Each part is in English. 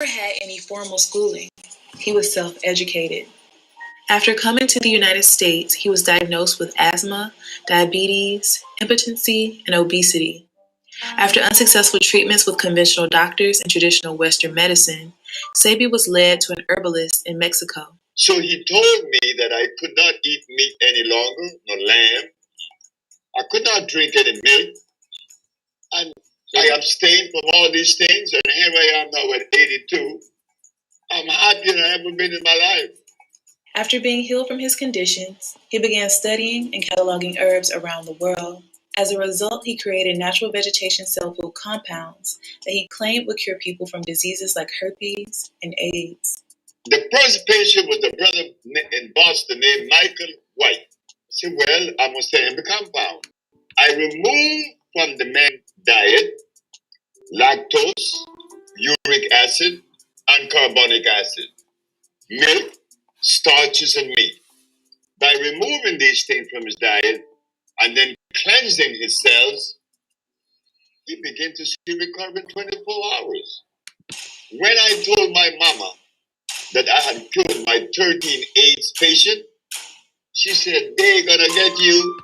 Never had any formal schooling. He was self-educated. After coming to the United States, he was diagnosed with asthma, diabetes, impotency, and obesity. After unsuccessful treatments with conventional doctors and traditional Western medicine, Sebi was led to an herbalist in Mexico. So he told me that I could not eat meat any longer, nor lamb. I could not drink any milk. And I abstained from all these things, and here I am now at 82. I'm happier than I've ever been in my life. After being healed from his conditions, he began studying and cataloging herbs around the world. As a result, he created natural vegetation cell food compounds that he claimed would cure people from diseases like herpes and AIDS. The first patient was a brother in Boston named Michael White. I said, well, I must send him the compound. I removed from the man's diet lactose, uric acid, and carbonic acid, milk, starches, and meat. By removing these things from his diet and then cleansing his cells, he began to see recovery in 24 hours. When I told my mama that I had cured my 13 AIDS patient, she said, they're gonna get you.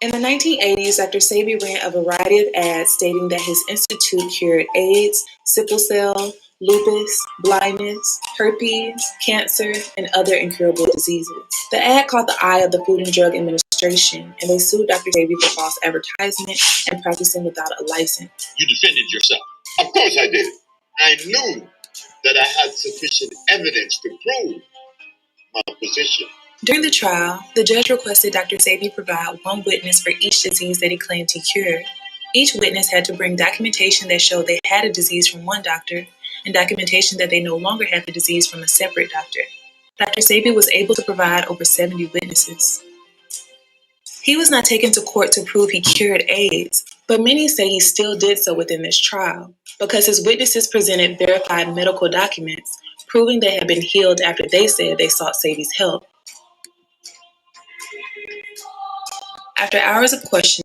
In the 1980s, Dr. Sebi ran a variety of ads stating that his institute cured AIDS, sickle cell, lupus, blindness, herpes, cancer, and other incurable diseases. The ad caught the eye of the Food and Drug Administration, and they sued Dr. Sebi for false advertisement and practicing without a license. You defended yourself. Of course I did. I knew that I had sufficient evidence to prove my position. During the trial, the judge requested Dr. Sebi provide one witness for each disease that he claimed he cured. Each witness had to bring documentation that showed they had a disease from one doctor and documentation that they no longer had the disease from a separate doctor. Dr. Sebi was able to provide over 70 witnesses. He was not taken to court to prove he cured AIDS, but many say he still did so within this trial because his witnesses presented verified medical documents proving they had been healed after they said they sought Sebi's help. After hours of questioning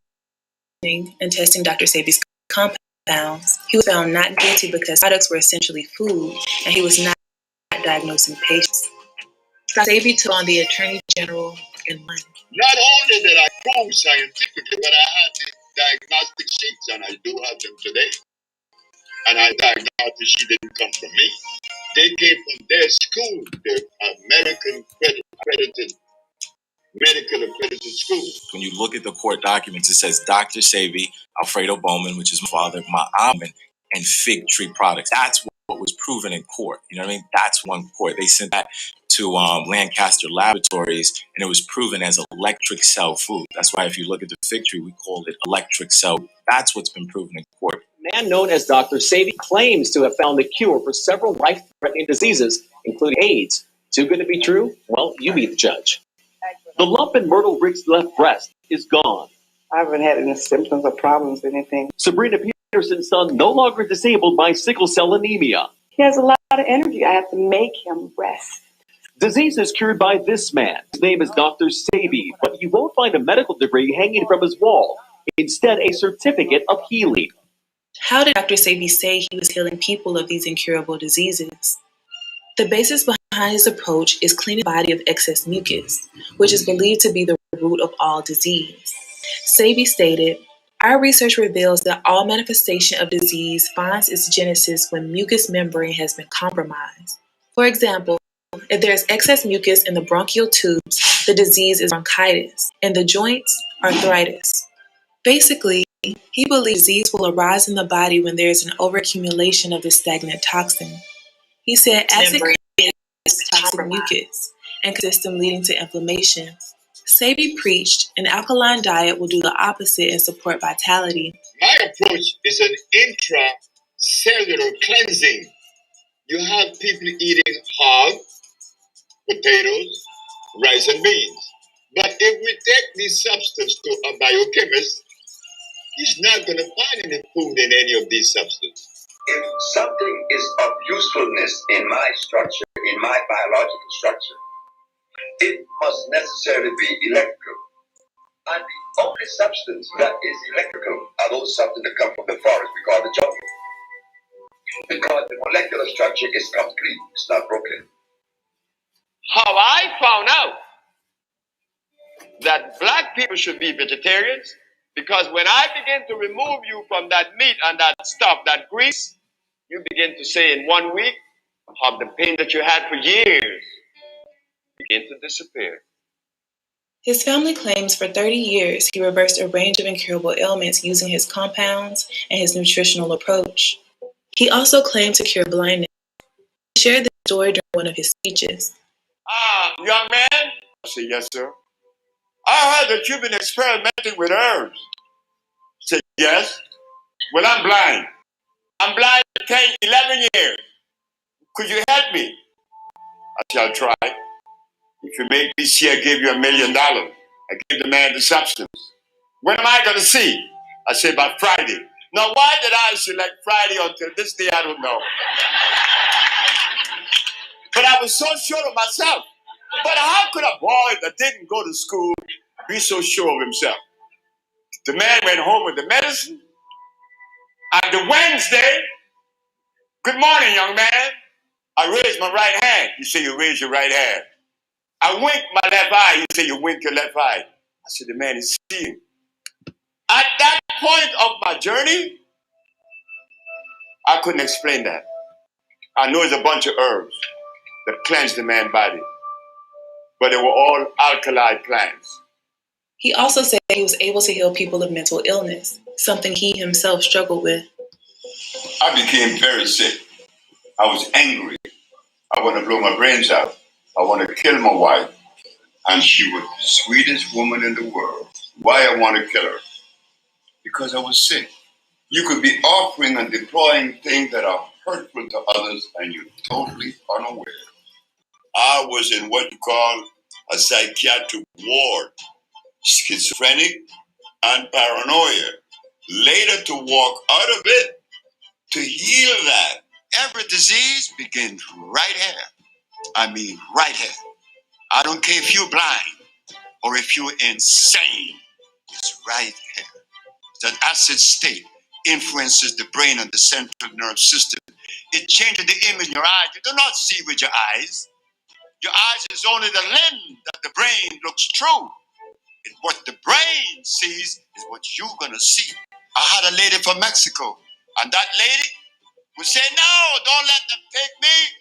and testing Dr. Sebi's compounds, he was found not guilty because products were essentially food and he was not diagnosing patients. Dr. Sebi took on the Attorney General and won. Not only did I prove scientifically, but I had the diagnostic sheets, and I do have them today. And I diagnostic sheet didn't come from me. They came from their school, the American accredited medical accredited school. When you look at the court documents, it says Dr. Sebi, Alfredo Bowman, which is my father, Ma'amen, and Fig Tree Products. That's what was proven in court. You know what I mean? That's one court. They sent that to Lancaster Laboratories, and it was proven as electric cell food. That's why if you look at the fig tree, we call it electric cell. That's what's been proven in court. A man known as Dr. Sebi claims to have found the cure for several life-threatening diseases, including AIDS. Too good to be true? Well, you be the judge. The lump in Myrtle Rick's left breast is gone. I haven't had any symptoms or problems, anything. Sabrina Peterson's son no longer disabled by sickle cell anemia. He has a lot of energy. I have to make him rest. Disease is cured by this man. His name is Dr. Sebi, but you won't find a medical degree hanging from his wall. Instead, a certificate of healing. How did Dr. Sebi say he was healing people of these incurable diseases? The basis behind his approach is cleaning the body of excess mucus, which is believed to be the root of all disease. Sebi stated, "Our research reveals that all manifestation of disease finds its genesis when mucous membrane has been compromised. For example, if there is excess mucus in the bronchial tubes, the disease is bronchitis, and the joints, arthritis." Basically, he believes disease will arise in the body when there is an overaccumulation of this stagnant toxin. He said acid creates toxic mucus and system leading to inflammation. Sebi preached an alkaline diet will do the opposite and support vitality. My approach is an intracellular cleansing. You have people eating hog, potatoes, rice, and beans. But if we take this substance to a biochemist, he's not going to find any food in any of these substances. If something is of usefulness in my structure, in my biological structure, it must necessarily be electrical. And the only substance that is electrical are those substances that come from the forest we call the jungle. because the molecular structure is complete. It's not broken. How I found out that black people should be vegetarians, because when I begin to remove you from that meat and that stuff, that grease, you begin to say in 1 week, how the pain that you had for years begin to disappear. His family claims for 30 years he reversed a range of incurable ailments using his compounds and his nutritional approach. He also claimed to cure blindness. He shared this story during one of his speeches. Young man? I said, yes, sir. I heard that you've been experimenting with herbs. I said, yes. Well, I'm blind. I'm blind for 10, 11 years. Could you help me? I shall try. If you make me see, I give you $1 million. I give the man the substance. When am I going to see? I said, by Friday. Now, why did I select Friday until this day? I don't know. But I was so sure of myself. But how could a boy that didn't go to school be so sure of himself? The man went home with the medicine. On the Wednesday, good morning, young man. I raised my right hand. You say you raise your right hand. I wink my left eye. You say you wink your left eye. I said, the man is seeing. At that point of my journey, I couldn't explain that. I know it's a bunch of herbs that cleanse the man's body, but they were all alkali plants. He also said he was able to heal people of mental illness, something he himself struggled with. I became very sick. I was angry. I want to blow my brains out. I want to kill my wife. And she was the sweetest woman in the world. Why I want to kill her? Because I was sick. You could be offering and deploying things that are hurtful to others and you're totally unaware. I was in what you call a psychiatric ward, schizophrenic and paranoia. Later to walk out of it, to heal that. Every disease begins right here. I mean, right here. I don't care if you're blind or if you're insane. It's right here. That acid state influences the brain and the central nervous system. It changes the image in your eyes. You do not see with your eyes. Your eyes is only the lens that the brain looks through. And what the brain sees is what you're going to see. I had a lady from Mexico, and that lady would say, no, don't let them take me.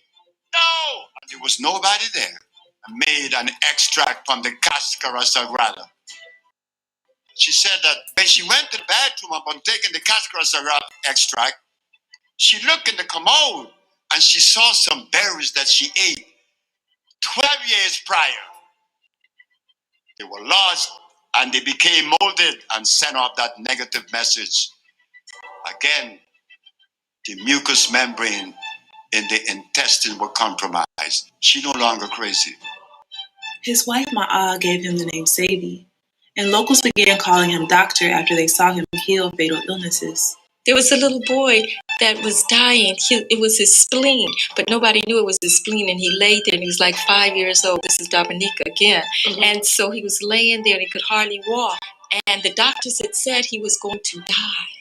No. And there was nobody there. I made an extract from the Cascara Sagrada. She said that when she went to the bathroom upon taking the Cascara Sagrada extract, she looked in the commode and she saw some berries that she ate 12 years prior. They were lost and they became molded and sent off that negative message. Again, the mucous membrane in the intestine were compromised. She no longer crazy. His wife Ma'a gave him the name Sebi, and locals began calling him doctor after they saw him heal fatal illnesses. There was a little boy that was dying. It was his spleen, but nobody knew it was his spleen. And he laid there, and he was like 5 years old. This is Dominica again. Mm-hmm. And so he was laying there, and he could hardly walk. And the doctors had said he was going to die.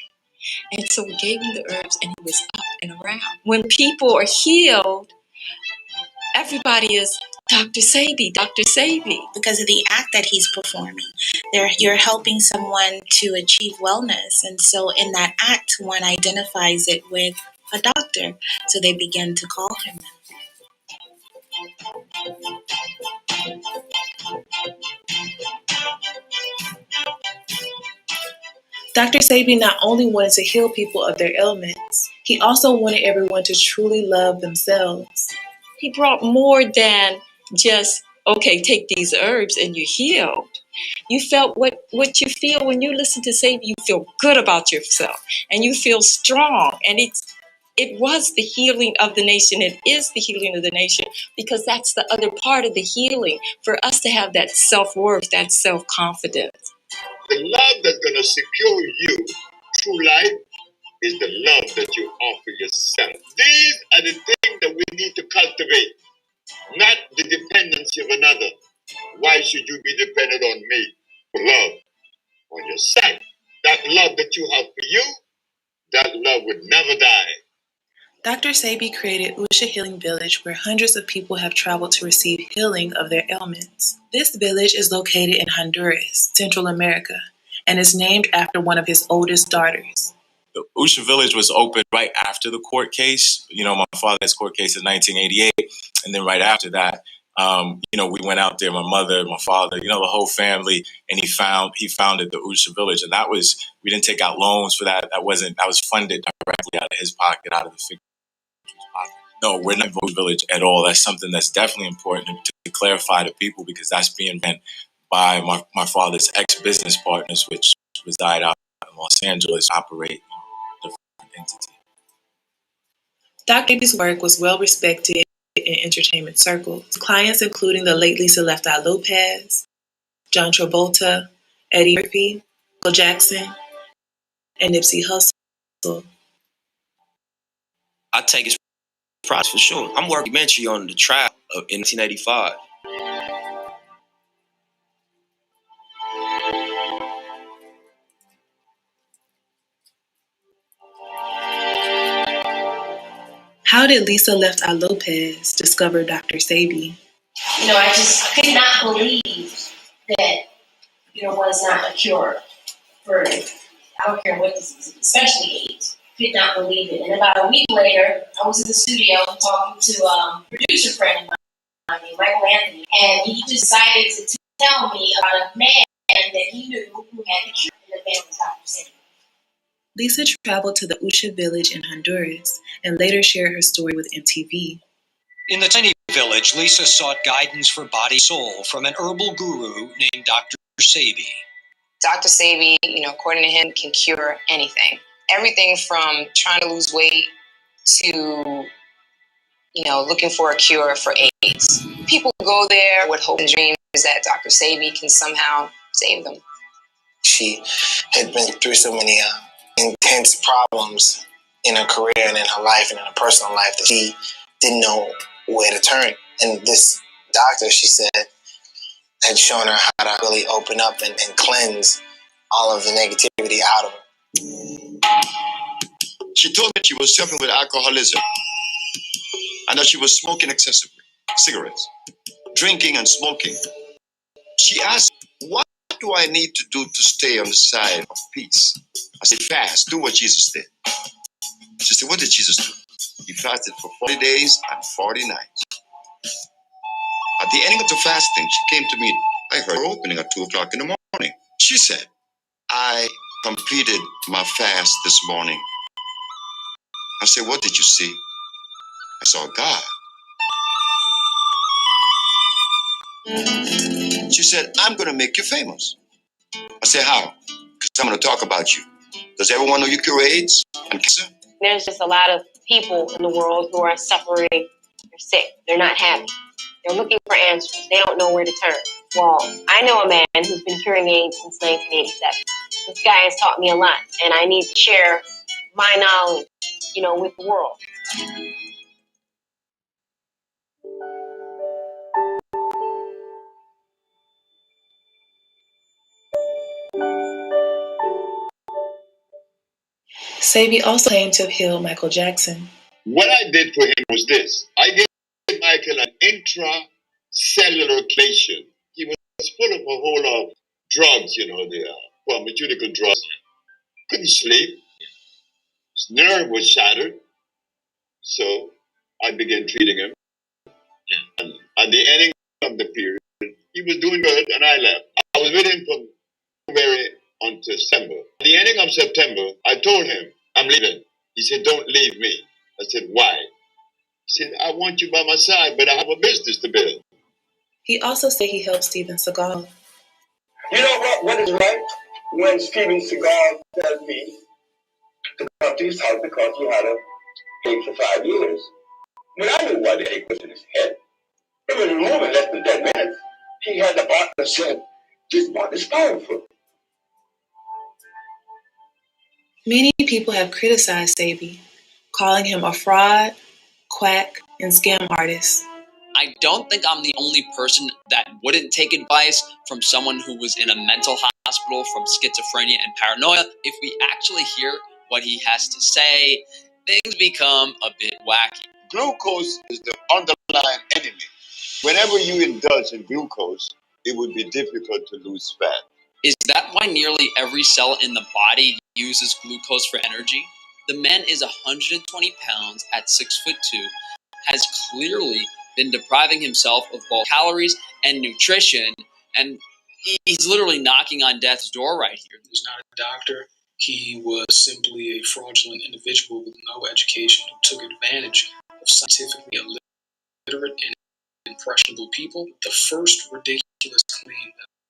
And so we gave him the herbs, and he was up and around. When people are healed, everybody is Dr. Sebi, Dr. Sebi. Because of the act that he's performing. You're helping someone to achieve wellness. And so in that act, one identifies it with a doctor. So they begin to call him that. Dr. Sebi not only wanted to heal people of their ailments, he also wanted everyone to truly love themselves. He brought more than just, okay, take these herbs and you're healed. You felt what you feel when you listen to Sebi. You feel good about yourself and you feel strong. And it was the healing of the nation. It is the healing of the nation because that's the other part of the healing, for us to have that self-worth, that self-confidence. The love that's going to secure you through life is the love that you offer yourself. These are the things that we need to cultivate, not the dependency of another. Why should you be dependent on me? For love on yourself. That love that you have for you, that love would never die. Dr. Sebi created Usha Healing Village, where hundreds of people have traveled to receive healing of their ailments. This village is located in Honduras, Central America, and is named after one of his oldest daughters. The Usha Village was opened right after the court case. My father's court case in 1988, and then right after that, we went out there. My mother, my father, the whole family, and he founded the Usha Village, and we didn't take out loans for that. That was funded directly out of his pocket, out of the figure's pocket. No, we're not Usha Village at all. That's something that's definitely important to clarify to people, because that's being run by my father's ex-business partners, which reside out in Los Angeles, operate entity. Dr. Sebi's work was well respected in entertainment circles. Clients including the late Lisa Left Eye Lopez, John Travolta, Eddie Murphy, Michael Jackson, and Nipsey Hussle. I take his prize for sure. I'm working documentary on the trial in 1985. How did Lisa Left Eye Lopez discover Dr. Sebi? I just could not believe that there was not a cure for, I don't care what disease, especially AIDS. Could not believe it. And about a week later, I was in the studio talking to a producer friend of mine named Michael Anthony, and he decided to tell me about a man that he knew who had the cure, and the man was Dr. Sebi. Lisa traveled to the Usha village in Honduras and later shared her story with MTV. In the tiny village, Lisa sought guidance for body and soul from an herbal guru named Dr. Sebi. Dr. Sebi, according to him, can cure anything. Everything from trying to lose weight to, looking for a cure for AIDS. People go there with hope and dreams that Dr. Sebi can somehow save them. She had been through so many intense problems in her career and in her life and in her personal life that she didn't know where to turn. And this doctor, she said, had shown her how to really open up and cleanse all of the negativity out of her. She told me she was suffering with alcoholism and that she was smoking excessively, cigarettes, drinking and smoking. She asked, what do I need to do to stay on the side of peace? I said, fast, do what Jesus did. She said, what did Jesus do? He fasted for 40 days and 40 nights. At the ending of the fasting, she came to me. I heard her opening at 2 o'clock in the morning. She said, I completed my fast this morning. I said, what did you see? I saw God. She said, I'm going to make you famous. I said, how? Because I'm going to talk about you. Does everyone know you cure AIDS and cancer? There's just a lot of people in the world who are suffering. They're sick. They're not happy. They're looking for answers. They don't know where to turn. Well, I know a man who's been curing AIDS since 1987. This guy has taught me a lot, and I need to share my knowledge, with the world. Sebi also claimed to have healed Michael Jackson. What I did for him was this. I gave Michael an intracellular chelation. He was full of a whole lot of drugs, the pharmaceutical drugs. Couldn't sleep. His nerve was shattered. So I began treating him. And at the ending of the period, he was doing good and I left. I was with him from February until December. At the ending of September, I told him, I'm leaving. He said, don't leave me. I said, why? He said, I want you by my side, but I have a business to build. He also said he helped Steven Seagal. You know what is right? When Steven Seagal tells me to come to his house because he had a headache for 5 years. When I knew what the headache was in his head, it was removed in less than 10 minutes. He had the partner said, this bond is powerful. Many people have criticized Sebi, calling him a fraud, quack, and scam artist. I don't think I'm the only person that wouldn't take advice from someone who was in a mental hospital from schizophrenia and paranoia. If we actually hear what he has to say, things become a bit wacky. Glucose is the underlying enemy. Whenever you indulge in glucose, it would be difficult to lose fat. Is that why nearly every cell in the body uses glucose for energy? The man is 120 pounds at 6'2", has clearly been depriving himself of both calories and nutrition, and he's literally knocking on death's door right here. He was not a doctor. He was simply a fraudulent individual with no education who took advantage of scientifically illiterate and impressionable people. The first ridiculous claim that